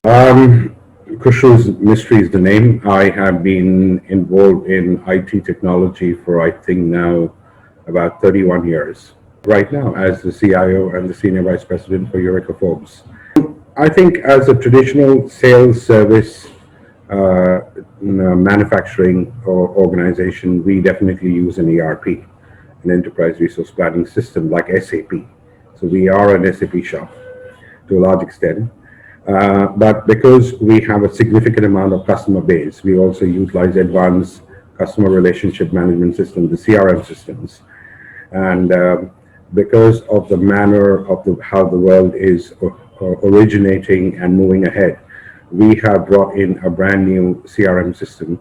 Khushru's Mistry is the name. I have been involved in IT technology for, I think, now about 31 years. Right now, as the CIO and the Senior Vice President for Eureka Forbes. I think as a traditional sales service manufacturing or organization, we definitely use an ERP, an enterprise resource planning system like SAP. So we are an SAP shop to a large extent. But because we have a significant amount of customer base, we also utilize advanced customer relationship management systems, the CRM systems. And because of the manner of how the world is originating and moving ahead, we have brought in a brand new CRM system,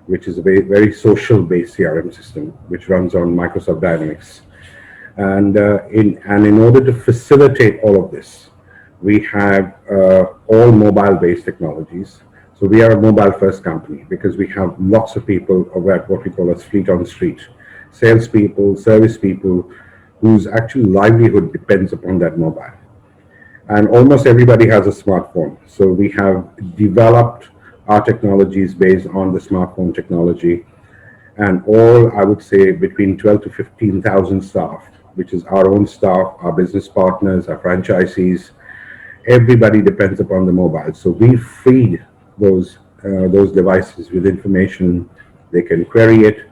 which is a very social-based CRM system, which runs on Microsoft Dynamics. And in order to facilitate all of this, we have all mobile-based technologies. So we are a mobile-first company because we have lots of people of what we call as fleet on street, salespeople, service people, whose actual livelihood depends upon that mobile. And almost everybody has a smartphone. So we have developed our technologies based on the smartphone technology. And all, I would say, between 12 to 15,000 staff, which is our own staff, our business partners, our franchisees, everybody depends upon the mobile. So we feed those devices with information. They can query it.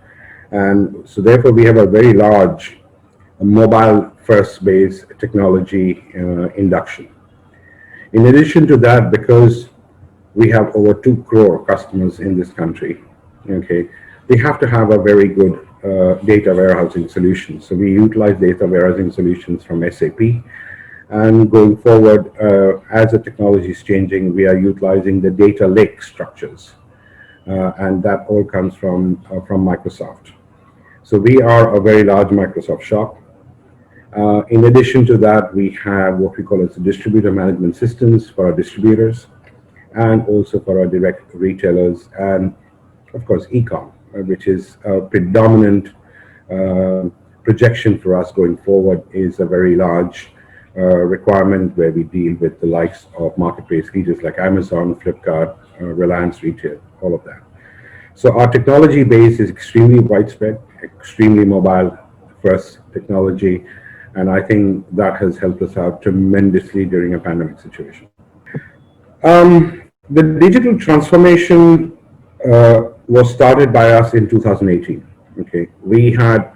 And so therefore, we have a very large mobile first based technology induction. In addition to that, because we have over 2 crore customers in this country, okay, we have to have a very good data warehousing solution. So we utilize data warehousing solutions from SAP. And going forward, as the technology is changing, we are utilizing the data lake structures. And that all comes from Microsoft. So we are a very large Microsoft shop. In addition to that, we have what we call as distributor management systems for our distributors and also for our direct retailers, and of course, e-com, which is a predominant projection for us going forward, is a very large requirement where we deal with the likes of marketplace leaders like Amazon, Flipkart, Reliance Retail, all of that. So our technology base is extremely widespread, extremely mobile first technology, and I think that has helped us out tremendously during a pandemic situation. The digital transformation was started by us in 2018. Okay, we had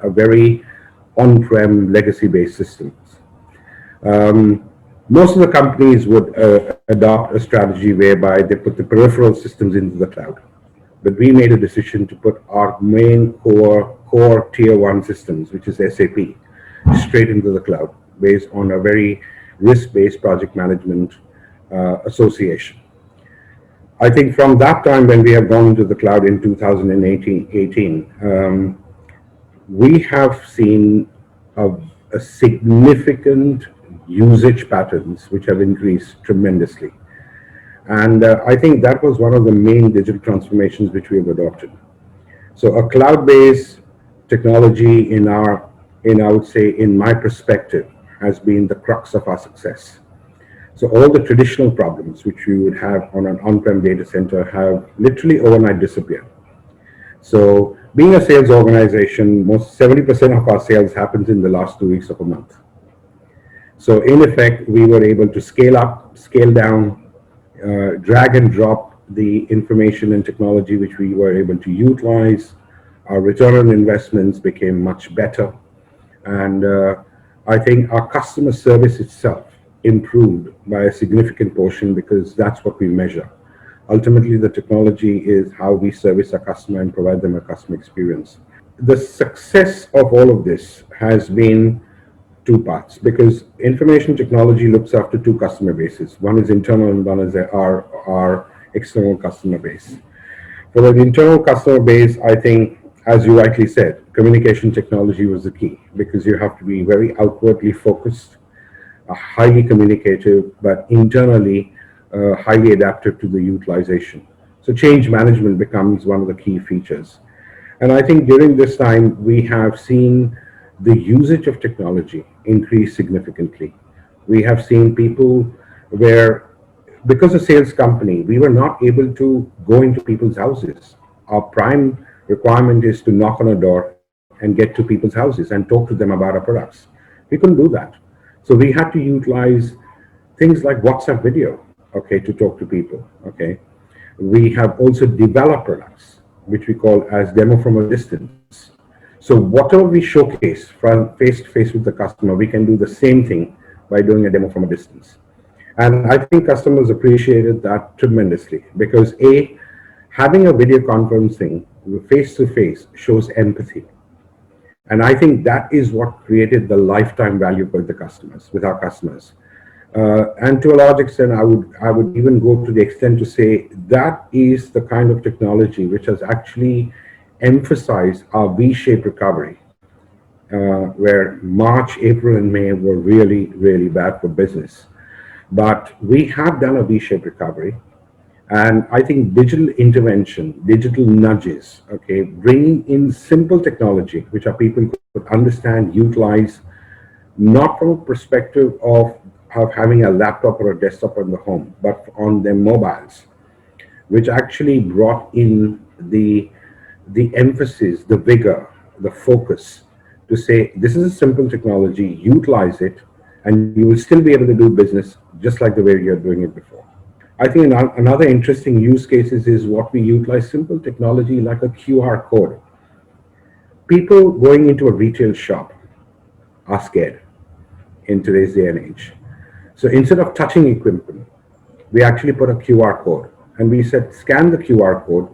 a very on-prem legacy-based systems. Most of the companies would adopt a strategy whereby they put the peripheral systems into the cloud. But we made a decision to put our main core tier 1 systems, which is SAP, straight into the cloud based on a very risk-based project management association. I think from that time when we have gone into the cloud in 2018, we have seen a significant usage patterns which have increased tremendously. And I think that was one of the main digital transformations which we have adopted. So a cloud-based technology I would say, in my perspective, has been the crux of our success. So all the traditional problems which we would have on an on-prem data center have literally overnight disappeared. So being a sales organization, most 70% of our sales happens in the last 2 weeks of a month. So in effect, we were able to scale up, scale down, drag and drop the information and technology which we were able to utilize. Our return on investments became much better. And I think our customer service itself improved by a significant portion because that's what we measure. Ultimately, the technology is how we service our customer and provide them a customer experience. The success of all of this has been 2 parts, because information technology looks after 2 customer bases. One is internal and one is our external customer base. For the internal customer base, I think, as you rightly said, communication technology was the key, because you have to be very outwardly focused, highly communicative, but internally highly adaptive to the utilization. So change management becomes one of the key features. And I think during this time, we have seen the usage of technology increase significantly. We have seen people where Because a sales company, we were not able to go into people's houses. Our prime requirement is to knock on a door and get to people's houses and talk to them about our products. We couldn't do that. So we had to utilize things like WhatsApp video, okay, to talk to people, okay. We have also developed products, which we call as demo from a distance. So whatever we showcase from face to face with the customer, we can do the same thing by doing a demo from a distance. And I think customers appreciated that tremendously because having a video conferencing face to face shows empathy. And I think that is what created the lifetime value with our customers. And to a large extent, I would even go to the extent to say that is the kind of technology which has actually emphasized our V-shaped recovery, where March, April, and May were really, really bad for business. But we have done a V-shaped recovery. And I think digital intervention, digital nudges, okay, bringing in simple technology, which our people could understand, utilize, not from a perspective of having a laptop or a desktop in the home, but on their mobiles, which actually brought in the emphasis, the vigor, the focus to say, this is a simple technology, utilize it, and you will still be able to do business just like the way you're doing it before. I think another interesting use cases is what we utilize simple technology like a QR code. People going into a retail shop are scared in today's day and age. So instead of touching equipment, we actually put a QR code and we said, scan the QR code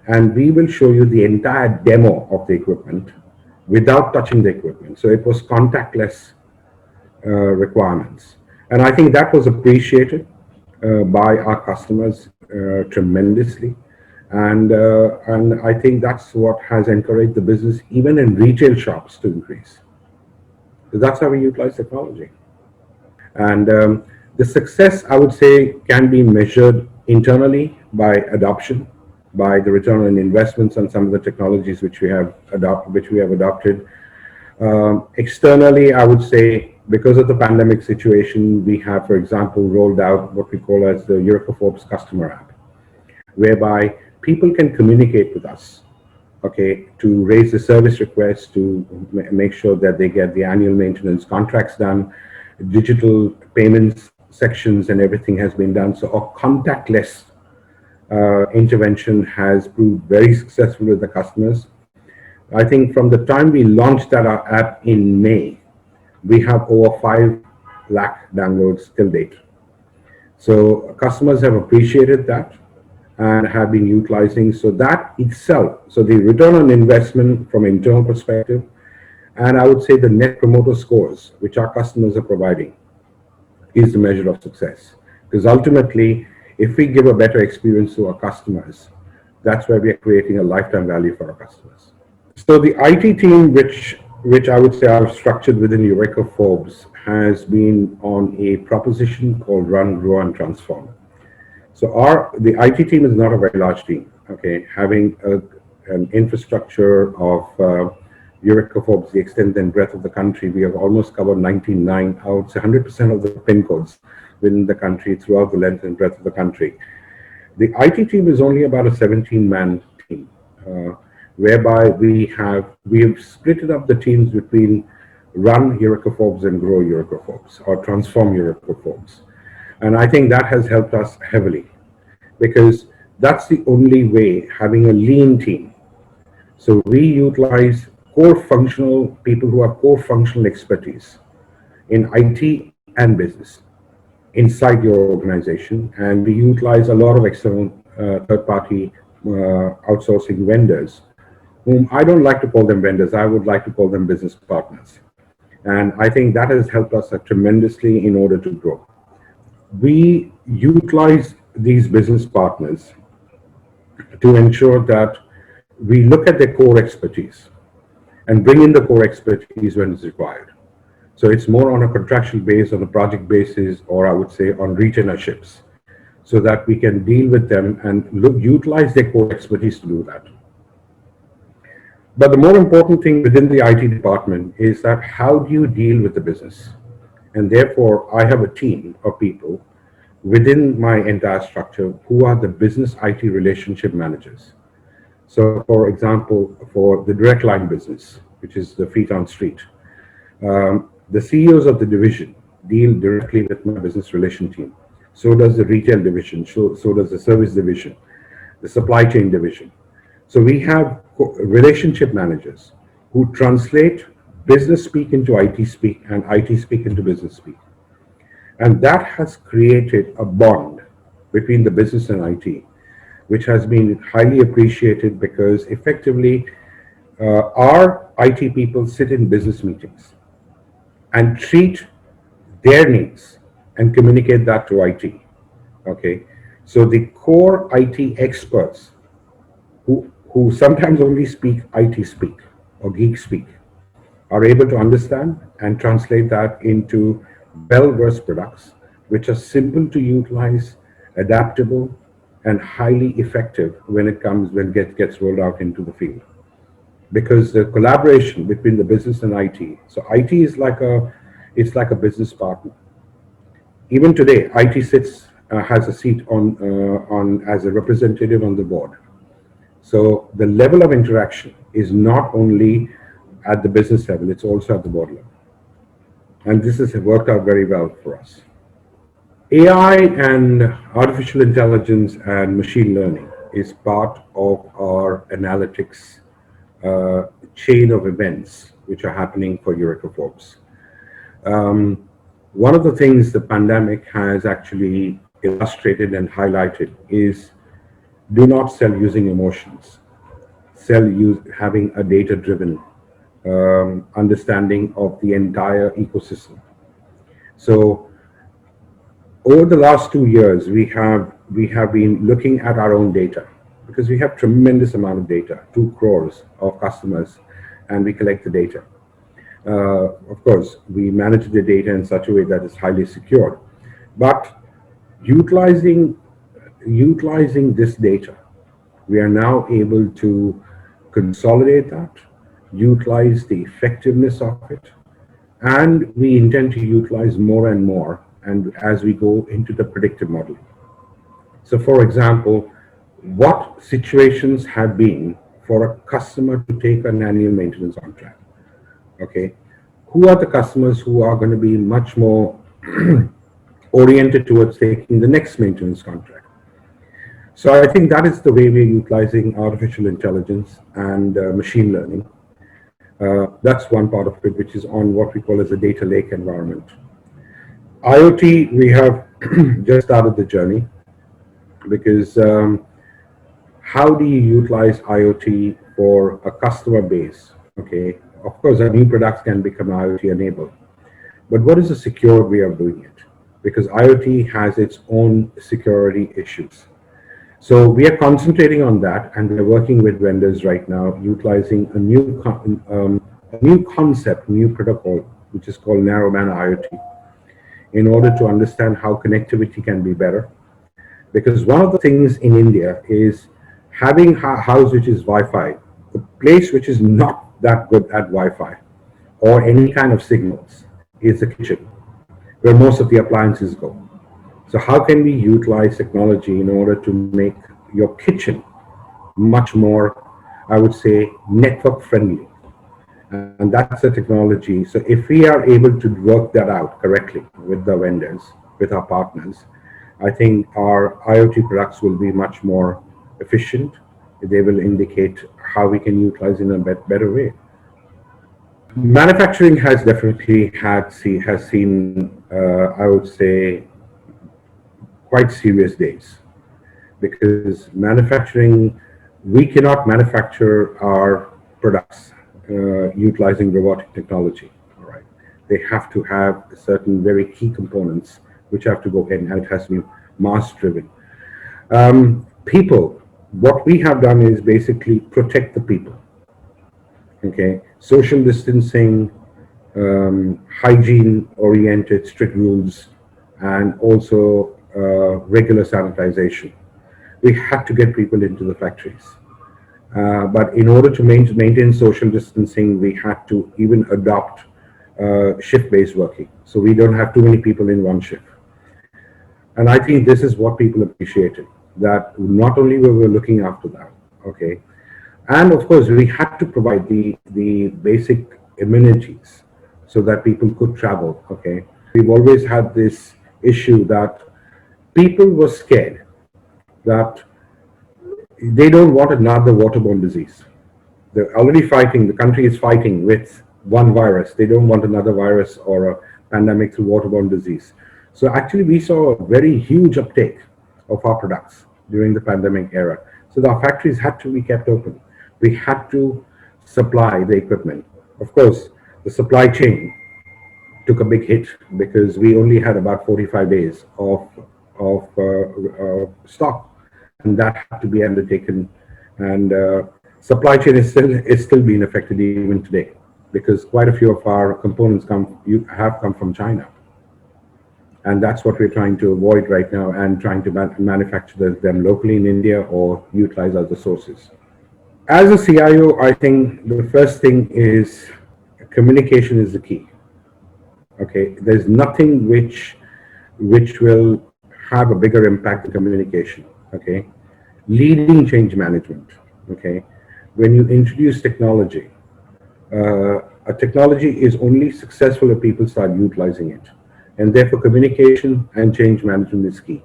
and we will show you the entire demo of the equipment without touching the equipment. So it was contactless requirements. And I think that was appreciated by our customers tremendously. And I think that's what has encouraged the business, even in retail shops, to increase. So that's how we utilize technology. And the success, I would say, can be measured internally by adoption, by the return on investments on some of the technologies which we have adopted. Externally, I would say, because of the pandemic situation, we have, for example, rolled out what we call as the Eureka Forbes customer app, whereby people can communicate with us, okay, to raise the service requests, to make sure that they get the annual maintenance contracts done, digital payments sections and everything has been done. So our contactless intervention has proved very successful with the customers. I think from the time we launched that app in May, we have over 5 lakh downloads till date. So customers have appreciated that and have been utilizing. So that itself, so the return on investment from an internal perspective, and I would say the net promoter scores, which our customers are providing, is the measure of success. Because ultimately, if we give a better experience to our customers, that's where we are creating a lifetime value for our customers. So the IT team, which I would say are structured within Eureka Forbes, has been on a proposition called Run, Grow, and Transform. So the IT team is not a very large team, okay? Having an infrastructure of Eureka Forbes, the extent and breadth of the country, we have almost covered 99 out, 100% of the PIN codes within the country throughout the length and breadth of the country. The IT team is only about a 17-man team, whereby we have split up the teams between Run Eureka Forbes and Grow Eureka Forbes, or Transform Eureka Forbes. And I think that has helped us heavily, because that's the only way, having a lean team. So we utilize core functional people who have core functional expertise in IT and business inside your organization. And we utilize a lot of external third-party outsourcing vendors, whom I don't like to call them vendors, I would like to call them business partners. And I think that has helped us tremendously in order to grow. We utilize these business partners to ensure that we look at their core expertise and bring in the core expertise when it's required. So it's more on a contractual base, on a project basis, or I would say on retainerships, so that we can deal with them and utilize their core expertise to do that. But the more important thing within the IT department is that how do you deal with the business? And therefore, I have a team of people within my entire structure who are the business IT relationship managers. So, for example, for the direct line business, which is the feet on street, the CEOs of the division deal directly with my business relation team. So does the retail division, so does the service division, the supply chain division. So we have relationship managers who translate business speak into IT speak and IT speak into business speak. And that has created a bond between the business and IT, which has been highly appreciated because effectively our IT people sit in business meetings and treat their needs and communicate that to IT. Okay, so the core IT experts who sometimes only speak IT speak or geek speak are able to understand and translate that into well-versed products, which are simple to utilize, adaptable, and highly effective when it gets rolled out into the field. Because the collaboration between the business and IT, so IT is it's like a business partner. Even today, IT has a seat on as a representative on the board. So the level of interaction is not only at the business level, it's also at the board level. And this has worked out very well for us. AI and artificial intelligence and machine learning is part of our analytics chain of events which are happening for Eureka Forbes. One of the things the pandemic has actually illustrated and highlighted is do not sell using emotions. Having a data-driven understanding of the entire ecosystem. So over the last 2 years, we have been looking at our own data because we have tremendous amount of data, 2 crores of customers, and we collect the data. Of course, we manage the data in such a way that is highly secured, but utilizing this data, we are now able to consolidate that, utilize the effectiveness of it, and we intend to utilize more and more and as we go into the predictive modeling. So for example, what situations have been for a customer to take an annual maintenance contract? Okay, who are the customers who are going to be much more oriented towards taking the next maintenance contract? So I think that is the way we're utilizing artificial intelligence and machine learning. That's one part of it, which is on what we call as a data lake environment. IoT, we have just started the journey because how do you utilize IoT for a customer base? Okay, of course, our new products can become IoT enabled, but what is a secure way of doing it? Because IoT has its own security issues. So we are concentrating on that, and we're working with vendors right now, utilizing a new concept, new protocol, which is called narrowband IoT, in order to understand how connectivity can be better. Because one of the things in India is having a house which is Wi-Fi, the place which is not that good at Wi-Fi or any kind of signals is the kitchen, where most of the appliances go. So how can we utilize technology in order to make your kitchen much more, I would say, network friendly? And that's the technology. So if we are able to work that out correctly with the vendors, with our partners, I think our IoT products will be much more efficient. They will indicate how we can utilize in a better way. Manufacturing has definitely has seen, I would say, quite serious days, because manufacturing, we cannot manufacture our products utilizing robotic technology. All right, they have to have certain very key components which have to go in, and it has to be mass driven. People, what we have done is basically protect the people. Okay, social distancing, hygiene oriented strict rules, and also regular sanitization. We had to get people into the factories. But in order to maintain social distancing, we had to even adopt shift-based working. So we don't have too many people in one shift. And I think this is what people appreciated, that not only were we looking after that, okay, and of course we had to provide the basic amenities so that people could travel, okay. We've always had this issue that people were scared that they don't want another waterborne disease. They're already fighting, the country is fighting with one virus. They don't want another virus or a pandemic through waterborne disease. So actually, we saw a very huge uptake of our products during the pandemic era. So our factories had to be kept open. We had to supply the equipment. Of course, the supply chain took a big hit because we only had about 45 days of stock, and that had to be undertaken. And supply chain is still being affected even today, because quite a few of our components have come from China, and that's what we're trying to avoid right now, and trying to manufacture them locally in India or utilize other sources. As a CIO, I think the first thing is communication is the key. Okay, there's nothing which will have a bigger impact than communication. Okay, leading change management. Okay, when you introduce technology, a technology is only successful if people start utilizing it, and therefore communication and change management is key.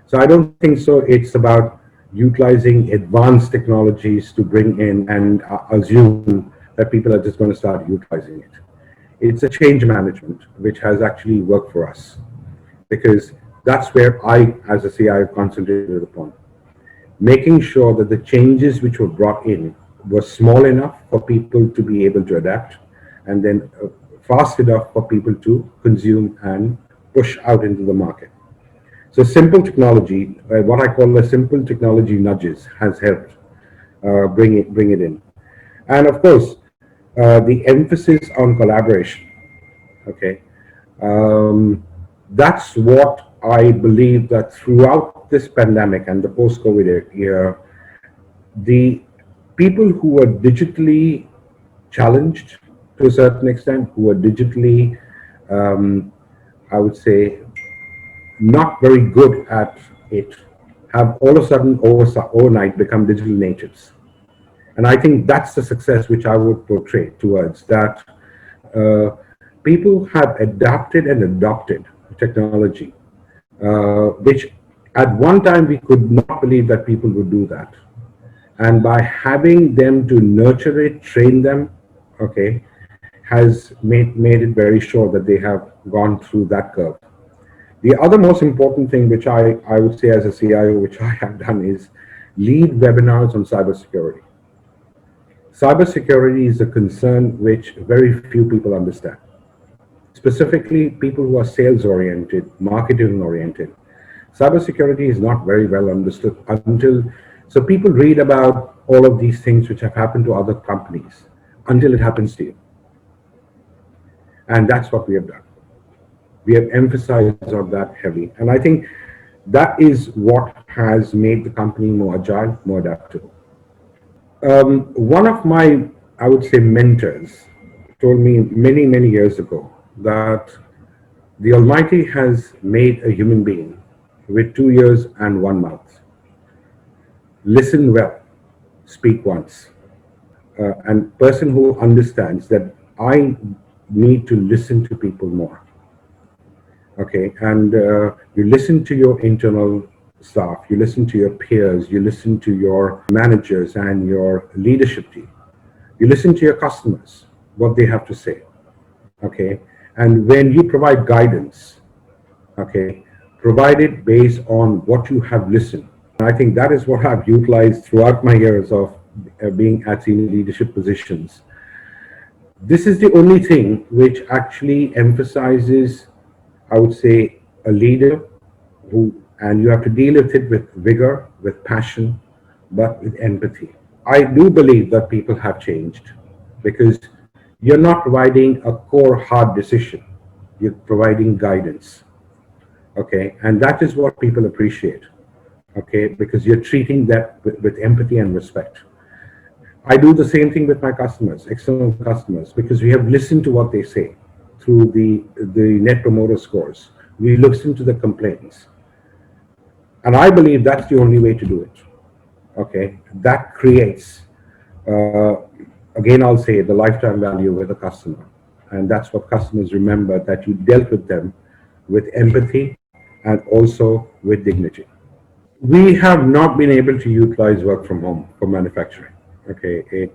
So I don't think so it's about utilizing advanced technologies to bring in and assume that people are just going to start utilizing it. It's a change management which has actually worked for us, because that's where I, as a CIO, concentrated upon. Making sure that the changes which were brought in were small enough for people to be able to adapt, and then fast enough for people to consume and push out into the market. So simple technology, what I call a simple technology nudges, has helped bring it in. And of course, the emphasis on collaboration. Okay, that's what I believe that throughout this pandemic and the post-COVID era, the people who were digitally challenged to a certain extent, who were digitally, I would say, not very good at it, have all of a sudden overnight become digital natives. And I think that's the success which I would portray towards, that people have adapted and adopted technology, which at one time we could not believe that people would do that. And by having them to nurture it, train them, okay, has made it very sure that they have gone through that curve. The other most important thing which I would say as a CIO, which I have done, is lead webinars on cybersecurity. Cybersecurity is a concern which very few people understand. Specifically, people who are sales-oriented, marketing-oriented. Cybersecurity is not very well understood so people read about all of these things which have happened to other companies until it happens to you. And that's what we have done. We have emphasized on that heavily. And I think that is what has made the company more agile, more adaptable. One of my, I would say, mentors told me many, many years ago that the Almighty has made a human being with 2 ears and 1 mouth. Listen well, speak once. And person who understands that I need to listen to people more. Okay, and you listen to your internal staff, you listen to your peers, you listen to your managers and your leadership team. You listen to your customers, what they have to say. Okay, and when you provide guidance, okay, provide it based on what you have listened. I think that is what I've utilized throughout my years of being at senior leadership positions. This is the only thing which actually emphasizes, I would say, a leader and you have to deal with it with vigor, with passion, but with empathy. I do believe that people have changed, because you're not providing a core hard decision, you're providing guidance. Okay, and that is what people appreciate. Okay, because you're treating that with empathy and respect. I do the same thing with my customers, external customers, because we have listened to what they say through the net promoter scores. We listen to the complaints. And I believe that's the only way to do it. Okay, that creates, uh, again, I'll say the lifetime value with the customer. And that's what customers remember, that you dealt with them with empathy and also with dignity. We have not been able to utilize work from home for manufacturing. Okay, it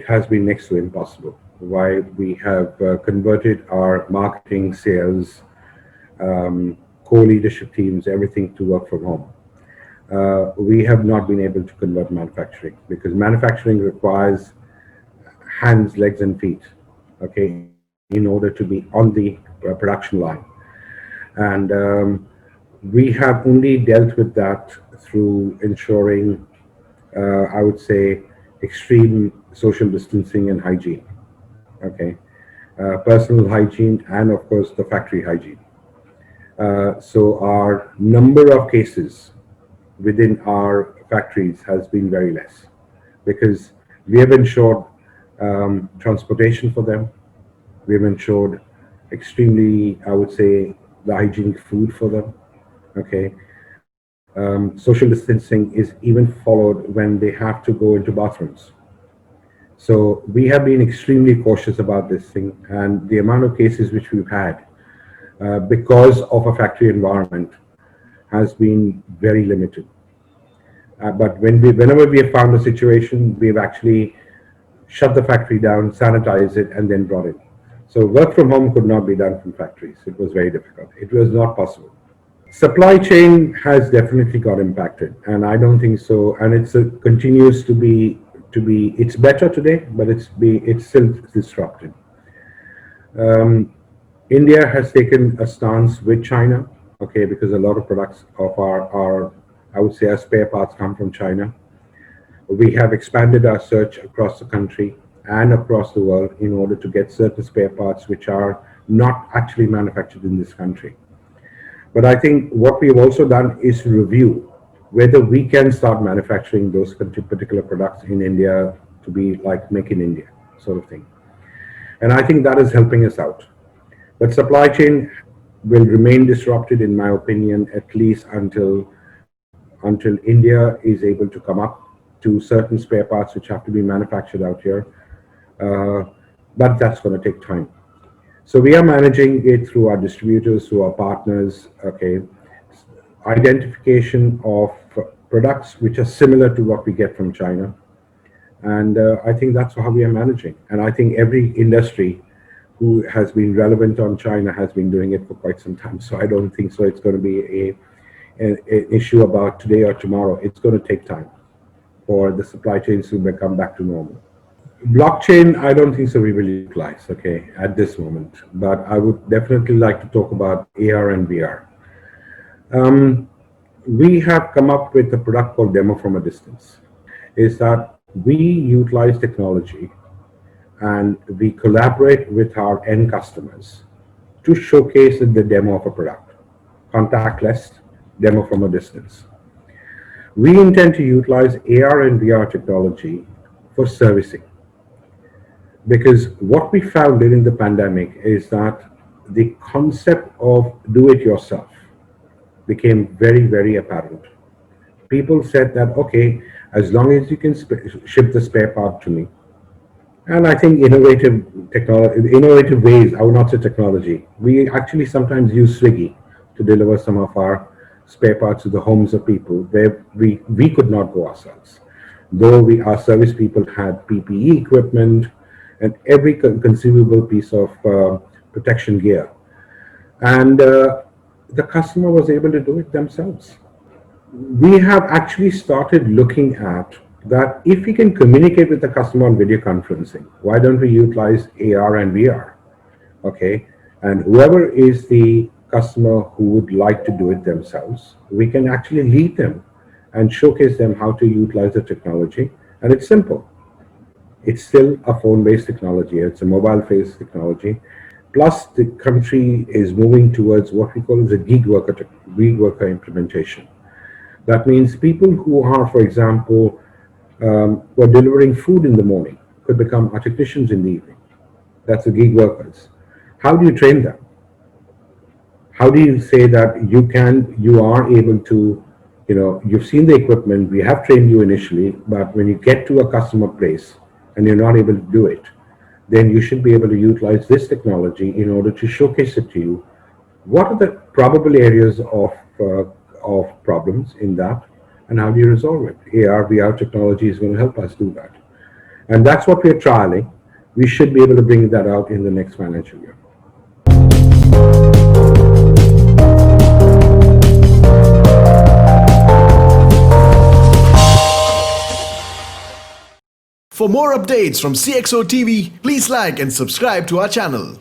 has been next to impossible. Why we have converted our marketing, sales, core leadership teams, everything to work from home. We have not been able to convert manufacturing because manufacturing requires hands, legs, and feet, okay, in order to be on the production line. And we have only dealt with that through ensuring, I would say, extreme social distancing and hygiene, okay, personal hygiene, and of course the factory hygiene. So our number of cases within our factories has been very less because we have ensured transportation for them. We have ensured extremely, I would say, the hygienic food for them. Okay. Social distancing is even followed when they have to go into bathrooms. So we have been extremely cautious about this thing, and the amount of cases which we've had because of a factory environment has been very limited. But whenever we have found a situation, we've actually shut the factory down, sanitize it, and then brought it. So work from home could not be done from factories. It was very difficult. It was not possible. Supply chain has definitely got impacted, and I don't think so. And continues to be. It's better today, but it's still disrupted. Um, India has taken a stance with China, okay, because a lot of products of our I would say, our spare parts come from China. We have expanded our search across the country and across the world in order to get certain spare parts which are not actually manufactured in this country. But I think what we've also done is review whether we can start manufacturing those particular products in India to be like make in India sort of thing. And I think that is helping us out. But supply chain will remain disrupted, in my opinion, at least until India is able to come up to certain spare parts which have to be manufactured out here. Uh, but that's going to take time. So we are managing it through our distributors, through our partners, okay, identification of products which are similar to what we get from China. And I think that's how we are managing. And I think every industry who has been relevant on China has been doing it for quite some time. So I don't think so it's going to be an issue about today or tomorrow. It's going to take time for the supply chains to come back to normal. Blockchain, I don't think so we will utilize, okay, at this moment. But I would definitely like to talk about AR and VR. Um, we have come up with a product called Demo from a Distance. Is that we utilize technology and we collaborate with our end customers to showcase the demo of a product, contactless, demo from a distance. We intend to utilize AR and VR technology for servicing because what we found during the pandemic is that the concept of do it yourself became very, very apparent. People said that, okay, as long as you can ship the spare part to me. And I think innovative ways, I would not say technology. We actually sometimes use Swiggy to deliver some of our spare parts to the homes of people where we could not go ourselves. Though our service people had PPE equipment and every conceivable piece of protection gear. And the customer was able to do it themselves. We have actually started looking at that if we can communicate with the customer on video conferencing, why don't we utilize AR and VR? Okay. And whoever is the customer who would like to do it themselves, we can actually lead them and showcase them how to utilize the technology. And it's simple. It's still a phone-based technology. It's a mobile-based technology. Plus, the country is moving towards what we call as a gig worker implementation. That means people who are, for example, who are delivering food in the morning could become our technicians in the evening. That's the gig workers. How do you train them? how do you say that you are able to, you've seen the equipment, we have trained you initially, but when you get to a customer place and you're not able to do it, then you should be able to utilize this technology in order to showcase it to you. What are the probable areas of problems in that, and how do you resolve it? AR, VR technology is going to help us do that. And that's what we're trialing. We should be able to bring that out in the next financial year. For more updates from CXO TV, please like and subscribe to our channel.